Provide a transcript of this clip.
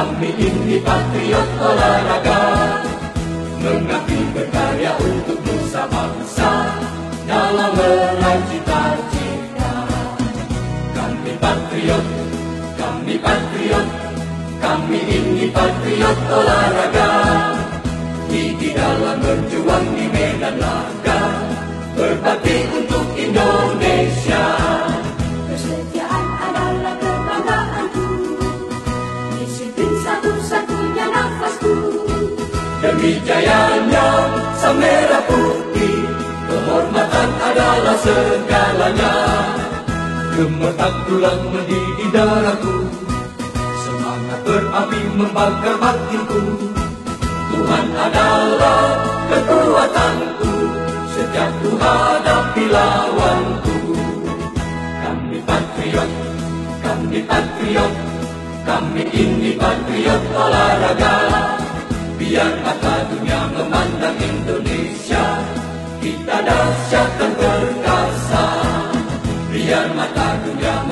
Kami ini patriot olahraga, mengabdi berkarya untuk nusa bangsa dalam meraih cita-cita. Kami patriot, kami patriot, kami ini patriot olahraga. Gigi dalam berjuang di medan laga, berbakti untuk Indonesia. Kesetiaan adalah kebanggaanku, disiplin satu-satunya nafasku. Demi jayanya sang merah putih, kehormatan adalah segalanya. Gemetar tulang mendidih darahku, semangat berapi membakar batinku. Tuhan adalah kekuatanku, setiap ku hadapi lawanku. Kami patriot, kami patriot, kami ini patriot olahraga. Biar mata dunia memandang Indonesia, kita dahsyat dan perkasa. Biar mata dunia